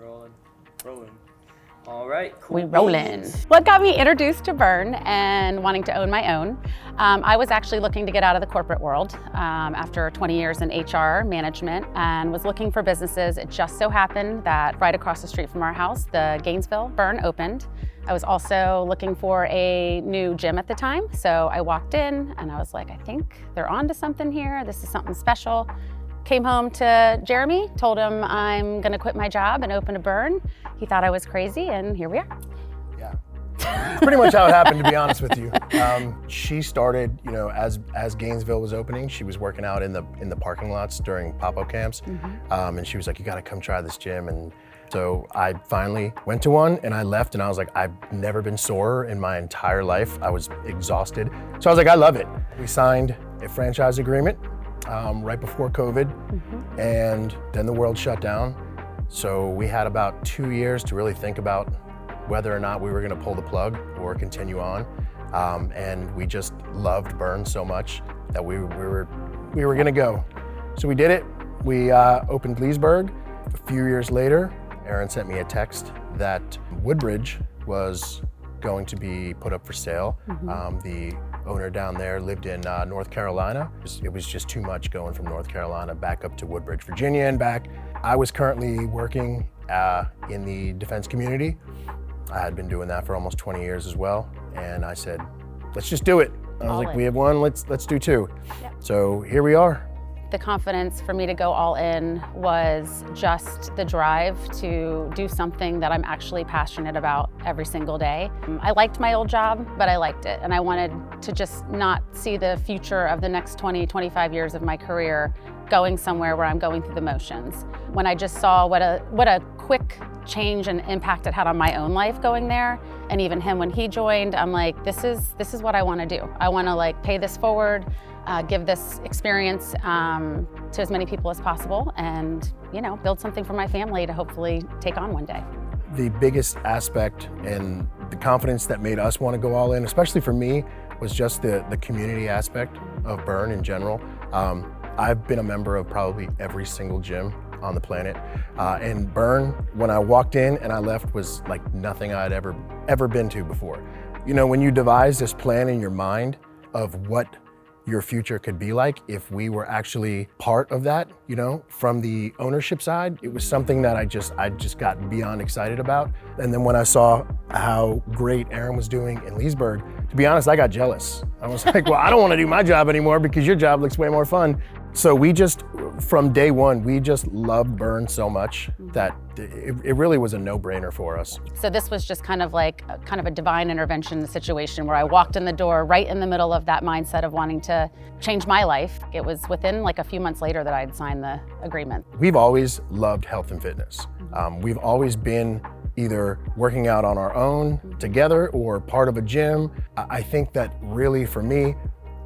Rolling. All right, cool. We rollin'. What got me introduced to Burn and wanting to own my own? I was actually looking to get out of the corporate world after 20 years in HR management and was looking for businesses. It just so happened that right across the street from our house, the Gainesville Burn opened. I was also looking for a new gym at the time, so I walked in and I was like, I think they're onto something here. This is something special. Came home to Jeremy, told him I'm gonna quit my job and open a Burn. He thought I was crazy, and here we are. Yeah, pretty much how it happened, to be honest with you. She started, as Gainesville was opening, she was working out in the parking lots during pop-up camps, and she was like, "You gotta come try this gym." And so I finally went to one, and I left, and I was like, I've never been sorer in my entire life. I was exhausted, so I was like, I love it. We signed a franchise agreement right before COVID, and then the world shut down. So we had about 2 years to really think about whether or not we were gonna pull the plug or continue on. And we just loved Burn so much that we were gonna go. So we did it. We opened Leesburg. A few years later, Erin sent me a text that Woodbridge was going to be put up for sale. The owner down there lived in North Carolina. It was just too much going from North Carolina back up to Woodbridge, Virginia and back. I was currently working in the defense community. I had been doing that for almost 20 years as well. And I said, let's just do it. And I was like, we have one, let's do two. Yep. So here we are. The confidence for me to go all in was just the drive to do something that I'm actually passionate about every single day. I liked my old job, but I liked it. And I wanted to just not see the future of the next 20, 25 years of my career going somewhere where I'm going through the motions. When I just saw what a quick change and impact it had on my own life going there, and even him when he joined, I'm like, this is what I want to do. I want to pay this forward, give this experience to as many people as possible, and build something for my family to hopefully take on one day. The biggest aspect and the confidence that made us want to go all in, especially for me, was just the community aspect of Burn in general. I've been a member of probably every single gym on the planet. And Burn, when I walked in and I left, was like nothing I'd ever been to before. When you devise this plan in your mind of what your future could be like if we were actually part of that, from the ownership side, it was something that I just got beyond excited about. And then when I saw how great Erin was doing in Leesburg, to be honest, I got jealous. I was like, well, I don't want to do my job anymore because your job looks way more fun. So we just, from day one, we just loved Burn so much that it really was a no-brainer for us. So this was just kind of a divine intervention situation where I walked in the door right in the middle of that mindset of wanting to change my life. It was within a few months later that I'd signed the agreement. We've always loved health and fitness. We've always been either working out on our own together or part of a gym. I think that really for me,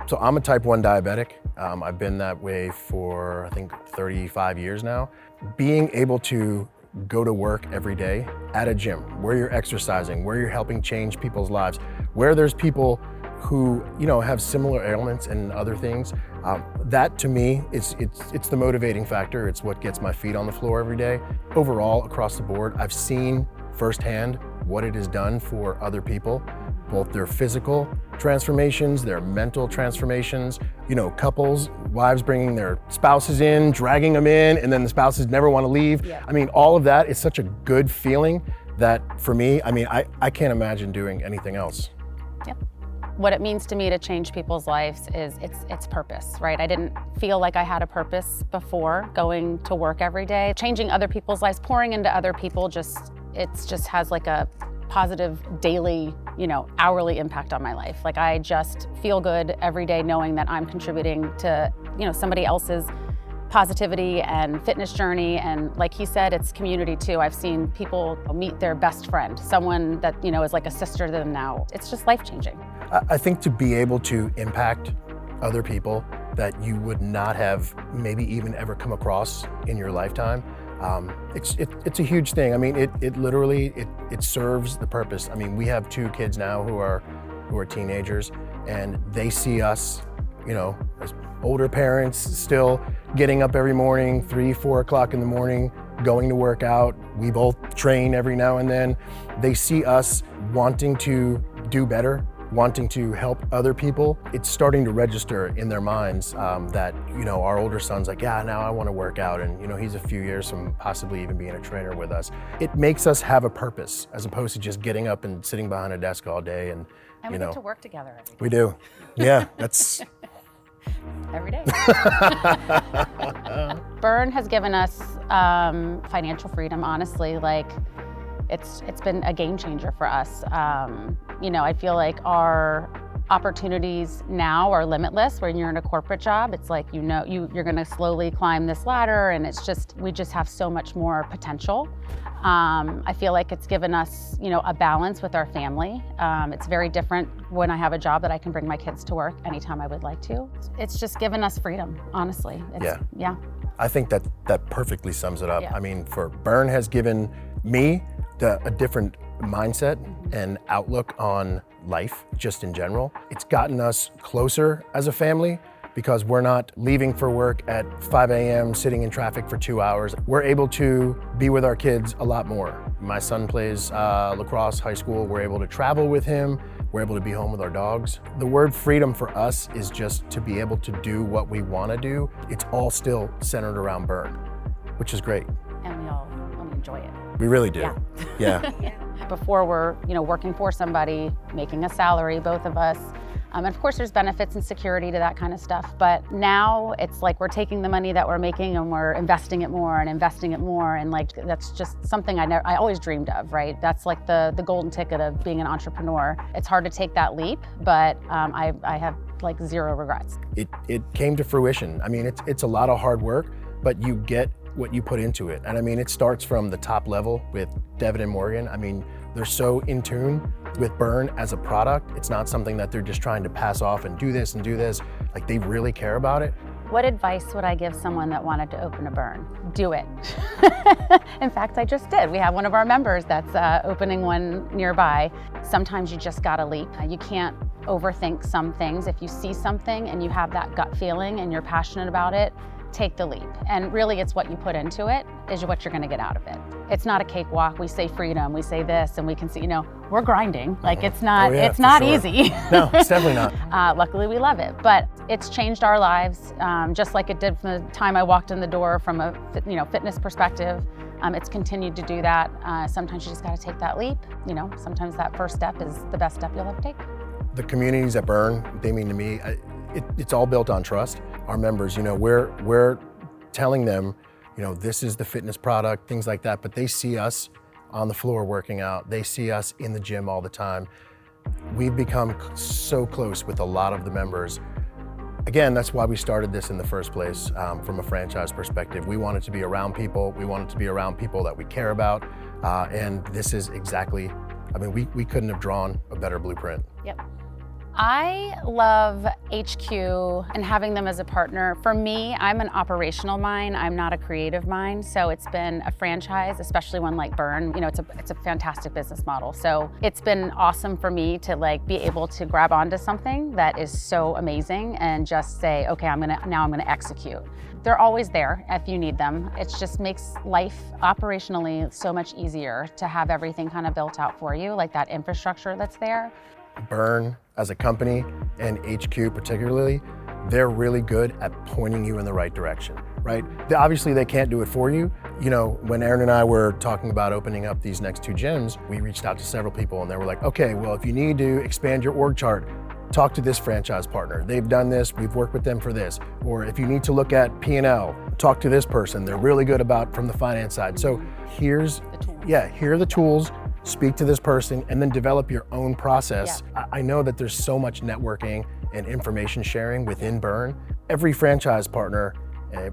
so I'm a type 1 diabetic. I've been that way for, I think, 35 years now. Being able to go to work every day at a gym where you're exercising, where you're helping change people's lives, where there's people who have similar ailments and other things, that to me, it's the motivating factor. It's what gets my feet on the floor every day. Overall, across the board, I've seen firsthand what it has done for other people, both their physical transformations, their mental transformations, couples, wives bringing their spouses in, dragging them in, and then the spouses never want to leave. Yeah. All of that is such a good feeling that for me, I can't imagine doing anything else. Yep. What it means to me to change people's lives is it's purpose, right? I didn't feel like I had a purpose before going to work every day. Changing other people's lives, pouring into other people, it just has a positive daily, hourly impact on my life. I just feel good every day knowing that I'm contributing to, somebody else's positivity and fitness journey. And like he said, it's community too. I've seen people meet their best friend, someone that, is like a sister to them now. It's just life-changing. I think to be able to impact other people that you would not have maybe even ever come across in your lifetime, it's a huge thing. It literally serves the purpose. We have 2 kids now who are teenagers, and they see us, as older parents still getting up every morning, 3, 4 o'clock in the morning, going to work out. We both train every now and then. They see us wanting to do better, wanting to help other people. It's starting to register in their minds that, our older son's like, yeah, now I want to work out. And, he's a few years from possibly even being a trainer with us. It makes us have a purpose as opposed to just getting up and sitting behind a desk all day. And we get to work together. We do. Yeah, that's... Every day. Burn has given us financial freedom, honestly. It's been a game changer for us. I feel like our opportunities now are limitless. When you're in a corporate job, it's like, you're gonna slowly climb this ladder, and we just have so much more potential. I feel like it's given us, a balance with our family. It's very different when I have a job that I can bring my kids to work anytime I would like to. It's just given us freedom, honestly. Yeah. I think that perfectly sums it up. Yeah. I mean, Burn has given me a different mindset and outlook on life, just in general. It's gotten us closer as a family because we're not leaving for work at 5 a.m., sitting in traffic for 2 hours. We're able to be with our kids a lot more. My son plays lacrosse high school. We're able to travel with him. We're able to be home with our dogs. The word freedom for us is just to be able to do what we want to do. It's all still centered around Burn, which is great. And we all enjoy it. We really do. Yeah. Before we're, working for somebody, making a salary, both of us. And of course there's benefits and security to that kind of stuff, but now it's like we're taking the money that we're making and we're investing it more, and that's just something I always dreamed of, right? That's like the golden ticket of being an entrepreneur. It's hard to take that leap, but I have like zero regrets. It came to fruition. I mean, it's a lot of hard work, but you get what you put into it. And I mean, it starts from the top level with Devin and Morgan. I mean, they're so in tune with Burn as a product. It's not something that they're just trying to pass off and do this and do this. Like, they really care about it. What advice would I give someone that wanted to open a Burn? Do it. In fact, I just did. We have one of our members that's opening one nearby. Sometimes you just gotta leap. You can't overthink some things. If you see something and you have that gut feeling and you're passionate about it, take the leap. And really, it's what you put into it is what you're gonna get out of it. It's not a cakewalk. We say freedom, we say this, and we can see, we're grinding. Like, it's not easy. No, it's definitely not. Luckily, we love it, but it's changed our lives, just like it did from the time I walked in the door from a fitness perspective. It's continued to do that. Sometimes you just gotta take that leap. Sometimes that first step is the best step you'll ever take. The communities at Burn, they mean to me, it's all built on trust. Our members, we're telling them, this is the fitness product, things like that, but they see us on the floor working out. They see us in the gym all the time. We've become so close with a lot of the members. Again, that's why we started this in the first place, from a franchise perspective. We wanted to be around people. We wanted to be around people that we care about. And this is exactly, we couldn't have drawn a better blueprint. Yep. I love HQ and having them as a partner. For me, I'm an operational mind. I'm not a creative mind. So it's been a franchise, especially one like Burn. It's a fantastic business model. So it's been awesome for me to be able to grab onto something that is so amazing and just say, okay, I'm gonna execute. They're always there if you need them. It just makes life operationally so much easier to have everything kind of built out for you, like that infrastructure that's there. Burn as a company, and HQ particularly, they're really good at pointing you in the right direction, right? Obviously they can't do it for you. When Erin and I were talking about opening up these next 2 gyms, we reached out to several people and they were like, okay, well, if you need to expand your org chart, talk to this franchise partner. They've done this, we've worked with them for this. Or if you need to look at P&L, talk to this person. They're really good from the finance side. So here are the tools. Speak to this person and then develop your own process. Yeah. I know that there's so much networking and information sharing within Burn. Every franchise partner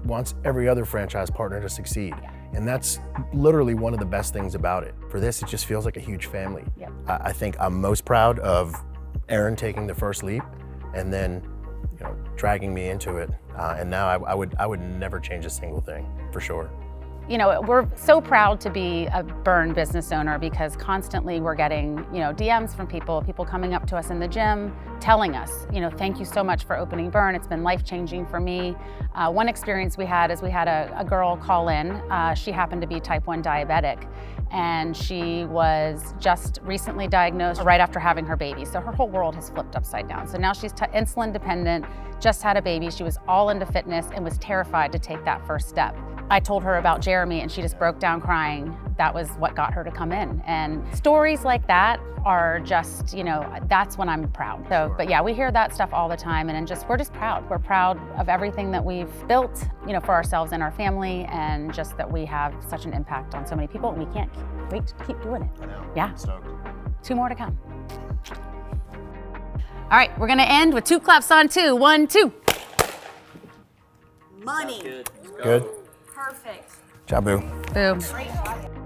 wants every other franchise partner to succeed. Yeah. And that's literally one of the best things about it. For this, it just feels like a huge family. Yeah. I think I'm most proud of Erin taking the first leap and then dragging me into it. And now I would never change a single thing, for sure. you know, we're so proud to be a burn business owner because constantly we're getting, you know, DMs from people coming up to us in the gym, telling us, you know, thank you so much for opening Burn. It's been life-changing for me. One experience we had is we had a girl call in. She happened to be type 1 diabetic, and she was just recently diagnosed right after having her baby. So her whole world has flipped upside down. So now she's insulin dependent, just had a baby. She was all into fitness and was terrified to take that first step. I told her about Jeremy and she just broke down crying. That was what got her to come in. And stories like that are just, you know, that's when I'm proud. So, but yeah, we hear that stuff all the time, and we're just proud. We're proud of everything that we've built, you know, for ourselves and our family, and just that we have such an impact on so many people, and we can't wait to keep doing it. I know. Yeah. Stoked. 2 more to come. All right, we're gonna end with 2 claps on 2. 1, 2. Money. Good. Good. Perfect. Job, boo. Boom. Great job.